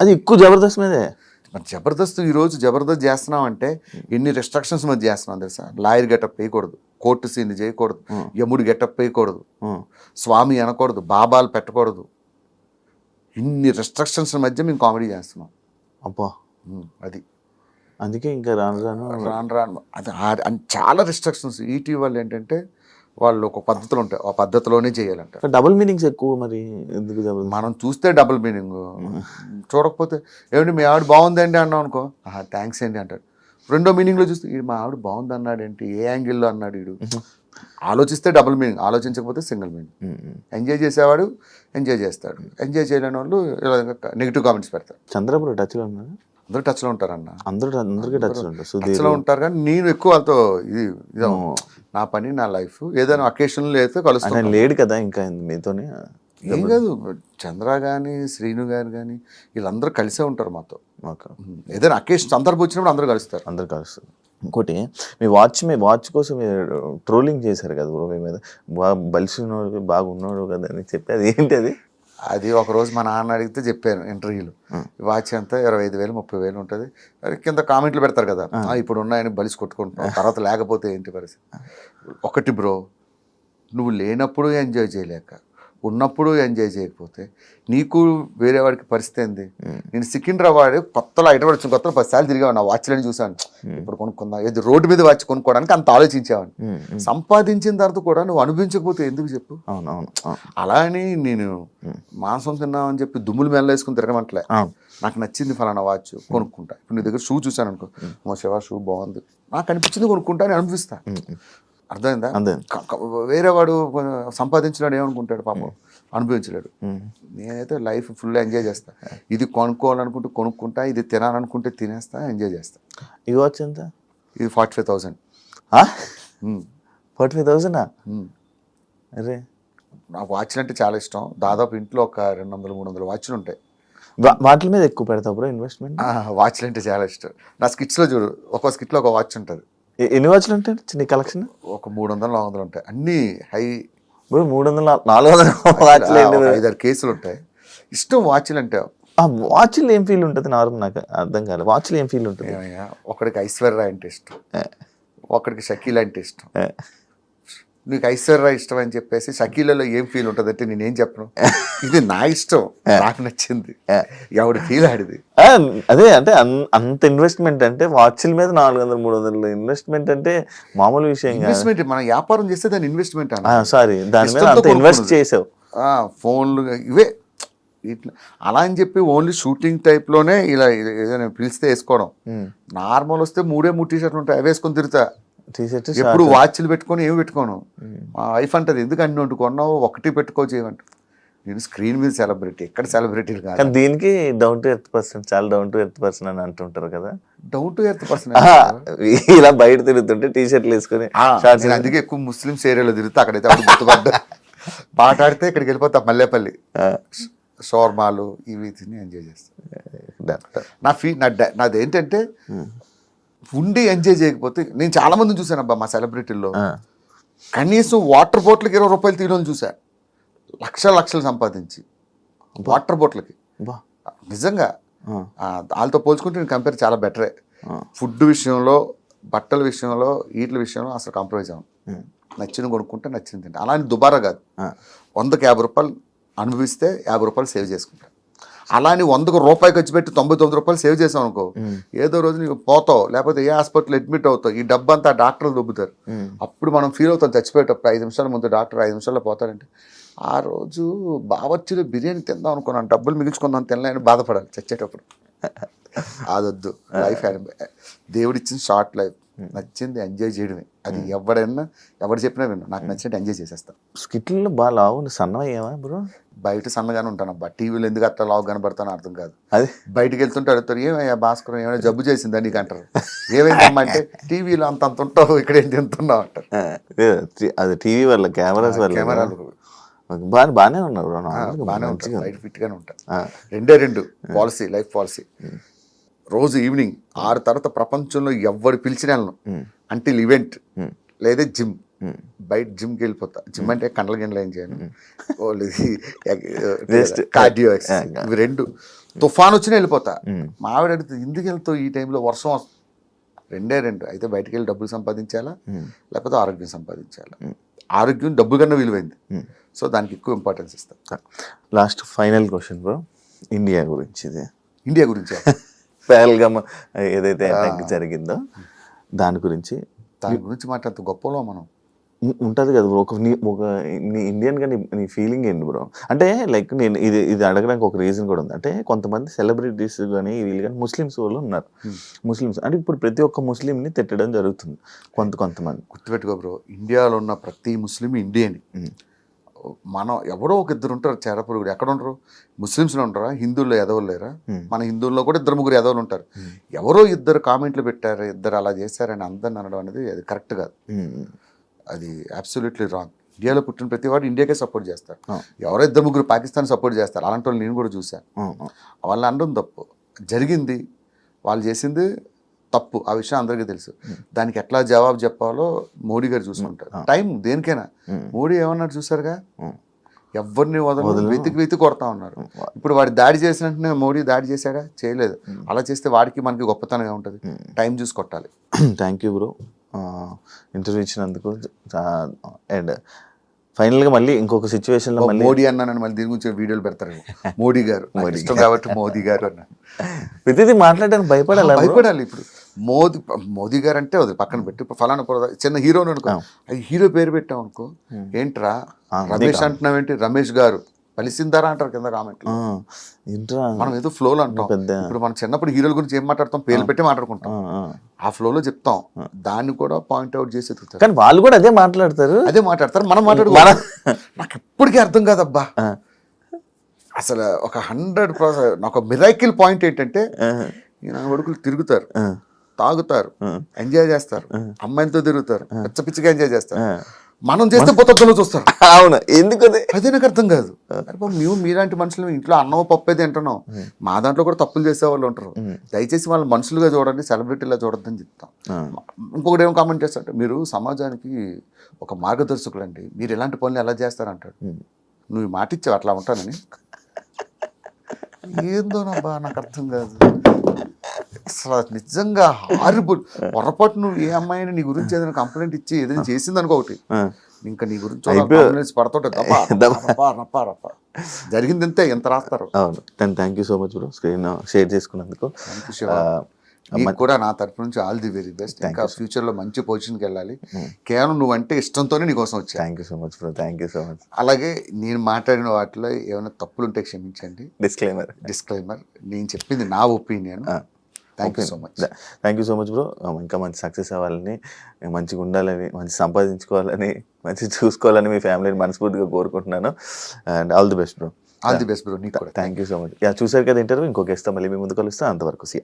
అది ఎక్కువ జబర్దస్త్ మీదే. మరి జబర్దస్త్ ఈరోజు జబర్దస్త్ చేస్తున్నాం అంటే ఎన్ని రెస్ట్రిక్షన్స్ మధ్య చేస్తున్నాం తెలుసా? లాయర్ గెటప్ వేయకూడదు, కోర్టు సీన్ చేయకూడదు, యముడు గెటప్ వేయకూడదు, స్వామి అనకూడదు, బాబాలు పెట్టకూడదు. ఇన్ని రెస్ట్రిక్షన్స్ మధ్య మేము కామెడీ చేస్తున్నాం. అబ్బా, అది అందుకే ఇంకా రాను రాను అది చాలా రెస్ట్రిక్షన్స్. ఈటీవీ వాళ్ళు ఏంటంటే వాళ్ళు ఒక పద్ధతులు ఉంటాయి, ఆ పద్ధతిలోనే చేయాలంట. డబుల్ మీనింగ్స్ ఎక్కువ. మరి ఎందుకు మనం చూస్తే డబుల్ మీనింగ్, చూడకపోతే ఏమిటి మీ ఆవిడ బాగుందండి అన్నాం అనుకో, థ్యాంక్స్ అండి అంటాడు. రెండో మీనింగ్లో చూస్తే మా ఆవిడ బాగుంది అన్నాడు ఏంటి, ఏ యాంగిల్లో అన్నాడు వీడు. ఆలోచిస్తే డబుల్ మీనింగ్, ఆలోచించకపోతే సింగిల్ మీనింగ్. ఎంజాయ్ చేసేవాడు ఎంజాయ్ చేస్తాడు, ఎంజాయ్ చేయలేని వాళ్ళు నెగిటివ్ కామెంట్స్ పెడతారు. చంద్రబాబు టచ్లో ఉన్నారు, అందరూ టచ్లో ఉంటారన్న, అందరికీ టచ్లో ఉంటారు. కానీ నేను ఎక్కువ వాళ్ళతో ఇది నా పని నా లైఫ్, ఏదైనా అకేషన్లో అయితే కలుస్తాను. లేడు కదా ఇంకా మీతోనే. ఏం కాదు, చంద్ర కానీ శ్రీను గారు కానీ వీళ్ళందరూ కలిసే ఉంటారు మాతో. ఏదైనా అకేషన్ సందర్భం వచ్చినప్పుడు అందరూ కలుస్తారు. ఇంకోటి, మీ వాచ్ కోసం మీరు ట్రోలింగ్ చేశారు కదా బ్రో, మీ మీద బాగా బలిసి ఉన్నాడు, బాగా ఉన్నాడు కదా అని చెప్పి, అది ఏంటి అది? అది ఒకరోజు మా నాన్న అడిగితే చెప్పాను ఇంటర్వ్యూలో, వాచ్ ఎంత 25,000 30,000 ఉంటుంది. కింద కామెంట్లు పెడతారు కదా, ఇప్పుడు ఉన్నాయని బలిసి కొట్టుకుంటున్నాం, తర్వాత లేకపోతే ఏంటి పరిస్థితి. ఒకటి బ్రో, నువ్వు లేనప్పుడు ఎంజాయ్ చేయలేక, ఉన్నప్పుడు ఎంజాయ్ చేయకపోతే నీకు వేరే వాడికి పరిస్థితి ఏంది? నేను సికింద్రాబాద్ కొత్తలో హైదరాబాద్ వచ్చిన కొత్తలో 10 సార్లు తిరిగాను, నా వాచ్లని చూసాను. ఇప్పుడు కొనుక్కుందాం, ఏది రోడ్డు మీద వాచ్ కొనుక్కోవడానికి అంత ఆలోచించేవాడిని. సంపాదించిన తర్వాత కూడా నువ్వు అనుభవించకపోతే ఎందుకు చెప్పు? అలా అని నేను మాంసం తిన్నామని చెప్పి దుమ్ములు మెల్లేసుకుని తిరగమంటలే. నాకు నచ్చింది ఫలానా వాచ్ కొనుక్కుంటా. ఇప్పుడు నీ దగ్గర షూ చూసాను అనుకో, మా శివ షూ బాగుంది, నాకు అనిపించింది కొనుక్కుంటా అని అనిపిస్తా. అర్థమైందా? వేరే వాడు సంపాదించినాడు ఏమనుకుంటాడు పాపం, అనుభవించలేడు. నేనైతే లైఫ్ ఫుల్ ఎంజాయ్ చేస్తా. ఇది కొనుక్కోవాలనుకుంటే కొనుక్కుంటా, ఇది తినాలనుకుంటే తినేస్తా, ఎంజాయ్ చేస్తా. ఈ వాచ్ ఎంత? ఇది 45,000. 45,000? అరే, నాకు వాచ్లు అంటే చాలా ఇష్టం. దాదాపు ఇంట్లో ఒక 200-300 వాచ్లు ఉంటాయి. వాటి మీద ఎక్కువ పెడతావు బ్రో ఇన్వెస్ట్మెంట్? వాచ్లు అంటే చాలా ఇష్టం. నా స్కిట్స్లో చూడు, ఒక్కో స్కిట్లో ఒక వాచ్ ఉంటుంది. ఎన్ని వాచ్లు ఉంటాయి చిన్న కలెక్షన్? ఒక 300-400 ఉంటాయి, అన్ని హై. 300-400 వాచ్లు 5-6 కేసులు ఉంటాయి. ఇష్టం వాచ్లు అంటే. వాచ్లు ఏం ఫీల్ ఉంటుంది? నార్మల్ నాకు అర్థం కాదు, వాచ్లు ఏం ఫీల్ ఉంటుంది? ఒకడికి ఐశ్వర్య అంటే ఇష్టం, ఒకడికి షకీల్ అంటే ఇష్టం. నీకు ఐశ్వర్య ఇష్టం అని చెప్పేసి షకీలలో ఏం ఫీల్ ఉంటుంది అంటే నేనేం చెప్పను, ఇది నా ఇష్టం, నాకు నచ్చింది, ఎవడు ఫీల్ ఆడిది. అదే అంటే అంత ఇన్వెస్ట్మెంట్ అంటే వాచ్ల మీద 400-300 ఇన్వెస్ట్మెంట్ అంటే మామూలు విషయం. ఇన్వెస్ట్మెంట్ మనం వ్యాపారం చేస్తే దాని ఇన్వెస్ట్మెంట్. సారీ, దాని మీద అంత ఇన్వెస్ట్ చేసావు. ఫోన్లు ఇవే ఇట్లా అలా అని చెప్పి ఓన్లీ షూటింగ్ టైప్లోనే ఇలా ఏదైనా పిలిస్తే వేసుకోవడం. నార్మల్ వస్తే 3 టీ-షర్ట్లు ఉంటాయి, అవి వేసుకొని తిరుగుతా. ఎప్పుడు వాచ్లు పెట్టుకొని ఏమి పెట్టుకోను. మా వైఫ్ అంటది, ఎందుకు అన్ని వండుకున్నావు, ఒకటి పెట్టుకో చేయమంట. నేను స్క్రీన్ మీద సెలబ్రిటీ, ఎక్కడ సెలబ్రిటీలు కాదు. దీనికి డౌన్ టు ఎర్త్ పర్సన్, చాలా డౌన్ టు ఎర్త్ పర్సన్ అని అంటుంటారు కదా. డౌన్ టు ఎర్త్ పర్సన్ ఇలా బయట తిరుగుతుంటే టీ-షర్ట్లు వేసుకొని. అందుకే ఎక్కువ ముస్లిమ్స్ ఏరియాలో తిరుగుతా, అక్కడైతే అప్పుడు గుర్తుపడ్డా. మాట్లాడితే ఇక్కడికి వెళ్ళిపోతా, మల్లేపల్లి షోర్మాలు ఇవి తిని ఎంజాయ్ చేస్తా. నాదేంటంటే ఉండి ఎంజాయ్ చేయకపోతే, నేను చాలా మందిని చూశాను అబ్బా మా సెలబ్రిటీల్లో, కనీసం వాటర్ బాటిల్కి 20 రూపాయలు తీయడం చూసా, లక్షలు సంపాదించి వాటర్ బాటిల్కి. నిజంగా వాళ్ళతో పోల్చుకుంటే నేను కంపేర్ చాలా బెటరే. ఫుడ్ విషయంలో, బట్టల విషయంలో, వీటి విషయంలో అసలు కాంప్రమైజ్ అవ్వను. నచ్చింది కొనుక్కుంటే నచ్చింది తింటే. అలా అని దుబారా కాదు. 100కి 50 రూపాయలు అనుభవిస్తే 50 రూపాయలు సేవ్ చేసుకుంటా. అలా అని 100కు రూపాయి ఖర్చు పెట్టి 99 రూపాయలు సేవ్ చేసాం అనుకో, ఏదో రోజు నీకు పోతావు, లేకపోతే ఏ హాస్పిటల్ అడ్మిట్ అవుతావు, ఈ డబ్బంతా డాక్టర్లు దొబ్బుతారు. అప్పుడు మనం ఫీల్ అవుతాం చచ్చిపోయేటప్పుడు. 5 నిమిషాల ముందు డాక్టర్ 5 నిమిషాల్లో పోతారంటే, ఆ రోజు బావర్చిలో బిర్యానీ తిందాం అనుకున్నాను, డబ్బులు మిగిల్చుకుందాం తినలేని బాధపడాలి చచ్చేటప్పుడు. అదొద్దు. లైఫ్ దేవుడిచ్చిన షార్ట్ లైఫ్, నచ్చింది ఎంజాయ్ చేయడమే. అది ఎవడు చెప్పినా విన్నా, నాకు నచ్చినట్టు ఎంజాయ్ చేసేస్తా. స్కిట్లో బాగా లావు సన్నమయ్యావా బ్రో? బయట సన్నగానే ఉంటాను అబ్బా, టీవీలో ఎందుకు అట్లా లావు కనబడతానో అర్థం కాదు. అది బయటకు వెళ్తుంటే అడుగుతారు, ఏమయ్యా భాస్కర్ ఏమైనా జబ్బు చేసిందా నీకు అంటారు. ఏమైందమ్మా అంటే, టీవీలో అంత ఉంటావు, ఇక్కడ ఏం తింటున్నావు అంటారు. అది టీవీ వల్ల, కెమెరాస్ వల్ల. కెమెరాలు బాగానే ఉన్నారు, బాగానే ఉంటారు, బయట ఫిట్గానే ఉంటారు. 2 పాలసీ, లైఫ్ పాలసీ. రోజు ఈవినింగ్ 6 తర్వాత ప్రపంచంలో ఎవరు పిలిచిన అంటే ఈవెంట్ లేదా జిమ్, బయట జిమ్కి వెళ్ళిపోతా. జిమ్ అంటే కండల గిండలు ఏం చేయను, కార్డియో, ఇవి 2. తుఫాన్ వచ్చినా వెళ్ళిపోతా. మా ఆవిడ అడుగుతుంది ఎందుకు వెళ్తావు ఈ టైంలో, వర్షం వస్తుంది. రెండు అయితే బయటికి వెళ్ళి డబ్బులు సంపాదించాలా, లేకపోతే ఆరోగ్యం సంపాదించాలా. ఆరోగ్యం డబ్బు కన్నా విలువైంది, సో దానికి ఎక్కువ ఇంపార్టెన్స్ ఇస్తాం. Last final question bro, India గురించి. ఇది ఇండియా గురించి పహల్గామ్ ఏదైతే అటాక్ జరిగిందో దాని గురించి మాట్లాడుతూ గొప్పలో మనం ఉంటుంది కదా బ్రో. నీ ఇండియన్గా నీ ఫీలింగ్ ఏంటి బ్రో? అంటే లైక్ నేను ఇది అడగడానికి ఒక రీజన్ కూడా ఉంది. అంటే కొంతమంది సెలబ్రిటీస్ కానీ వీళ్ళు కానీ ముస్లిమ్స్ వాళ్ళు ఉన్నారు. ముస్లిమ్స్ అంటే ఇప్పుడు ప్రతి ఒక్క ముస్లింని తిట్టడం జరుగుతుంది కొంతమంది. గుర్తుపెట్టుకో బ్రో, ఇండియాలో ఉన్న ప్రతి ముస్లిం ఇండియన్. మనం ఎవరో ఒక ఇద్దరు ఉంటారు చేరపురుగుడు. ఎక్కడ ఉంటారు? ముస్లిమ్స్లో ఉంటారా? హిందువుల్లో ఎదవలు లేరా? మన హిందువుల్లో కూడా 2-3 ఎదవలు ఉంటారు. ఎవరో ఇద్దరు కామెంట్లు పెట్టారు, ఇద్దరు అలా చేశారని అందరిని అనడం అనేది అది కరెక్ట్ కాదు. అది అబ్సల్యూట్లీ రాంగ్. ఇండియాలో పుట్టిన ప్రతి వాడు ఇండియాకే సపోర్ట్ చేస్తారు. ఎవరో 2-3 పాకిస్తాన్ సపోర్ట్ చేస్తారు. అలాంటి వాళ్ళు నేను కూడా చూశాను. వాళ్ళని అనడం తప్పు. జరిగింది, వాళ్ళు చేసింది తప్పు, ఆ విషయం అందరికీ తెలుసు. దానికి ఎట్లా జవాబు చెప్పాలో మోడీ గారు చూసుకుంటారు. టైం దేనికైనా. మోడీ ఏమన్నారు చూసారుగా, ఎవరిని వదలు వెతికి కొడతా ఉన్నారు. ఇప్పుడు వాడి దాడి చేసిన వెంటనే మోడీ దాడి చేశాడా? చేయలేదు. అలా చేస్తే వాడికి మనకి గొప్పతనంగా ఉంటుంది. టైం చూసి కొట్టాలి. థ్యాంక్ యూ బ్రో, ఇంటర్వ్యూ ఇచ్చినందుకు. అండ్ ఫైనల్గా మళ్ళీ ఇంకొక సిచ్యువేషన్లో మళ్ళీ మోడీ అన్నానని మళ్ళీ దీని గురించి వీడియోలు పెడతారు. మోడీ గారు ఇష్టం కాబట్టి మోదీ గారు అన్నాను. ప్రతిదీ మాట్లాడడానికి భయపడాలి. ఇప్పుడు మోదీ గారు అంటే వదిలి పక్కన పెట్టి ఫలానా చిన్న హీరోని అనుకో, హీరో పేరు పెట్టాం అనుకో, ఏంట్రా రమేష్ అంటున్నావేంటి, రమేష్ గారు కలిసిందారా అంటారు కింద కామెంట్. మనం ఏదో ఫ్లోలో అంటాం. ఇప్పుడు మనం చిన్నప్పుడు హీరోల గురించి ఏం మాట్లాడతాం, పేర్లు పెట్టి మాట్లాడుకుంటాం. ఆ ఫ్లోలో చెప్తాం, దాన్ని కూడా పాయింట్అవుట్ చేసి ఎత్తుతారు. కానీ వాళ్ళు కూడా అదే మాట్లాడతారు. మనం మాట్లాడుకోవాలి. నాకు ఎప్పటికీ అర్థం కాదబ్బా అసలు. ఒక 100% నాకు మిరాకిల్ పాయింట్ ఏంటంటే, నా కొడుకులు తిరుగుతారు, తాగుతారు, ఎంజాయ్ చేస్తారు, అమ్మాయిలతో తిరుగుతారు, పిచ్చిగా ఎంజాయ్ చేస్తారు. మనం చేస్తే పొద్దులో చూస్తారు. అవును, ఎందుకు అదే నాకు అర్థం కాదు. మీలాంటి మనుషులు ఇంట్లో అన్నం పప్పు అయితే తింటున్నాం, మా దాంట్లో కూడా తప్పులు చేసే వాళ్ళు ఉంటారు. దయచేసి వాళ్ళు మనుషులుగా చూడండి, సెలబ్రిటీలా చూడొద్దని చెప్తాం. ఇంకొకటి ఏం కామెంట్ చేస్తారంటే, మీరు సమాజానికి ఒక మార్గదర్శకులు అండి, మీరు ఎలాంటి పనులు ఎలా చేస్తారంటాడు. నువ్వు మాట ఇచ్చావు అట్లా ఉంటానని. ఏందోనబ్బా నాకు అర్థం కాదు అసలు. నిజంగా హారిబుల్. పొరపాటు నువ్వు ఏ అమ్మాయిని నీ గురించి ఏదైనా కంప్లైంట్ ఇచ్చి ఏదైనా చేసింది అనుకో, ఒకటి ఇంకా నీ గురించి పడుతుంటే జరిగింది అంతే, ఎంత రాస్తారు. అవును. Thank you so much bro, screen share చేసుకున్నందుకు. నీకు కూడా నా తరఫు నుంచి ఆల్ ది వెరీ బెస్ట్. ఇంకా ఫ్యూచర్లో మంచి పొజిషన్కి వెళ్ళాలి. కేవలం నువ్వంటే ఇష్టంతోనే నీకోసం వచ్చా. Thank you so much bro, thank you so much. అలాగే నేను మాట్లాడిన వాటిలో ఏమైనా తప్పులు ఉంటే క్షమించండి. డిస్క్లైమర్. నేను చెప్పింది నా opinion. Thank you so much. Thank you so much bro. ఇంకా మంచి సక్సెస్ అవ్వాలని, మంచిగా ఉండాలని, మంచి సంపాదించుకోవాలని, మంచి చూసుకోవాలని మీ ఫ్యామిలీని మనస్ఫూర్తిగా కోరుకుంటున్నాను. And all the best bro. All the best bro. నీకు కూడా థ్యాంక్ యూ సో మచ్. చూసారు కదా ఇంటర్వ్యూ. ఇంకో గెస్ట్తో మళ్ళీ మీ ముందు కలుస్తాను. అంతవరకు సీ.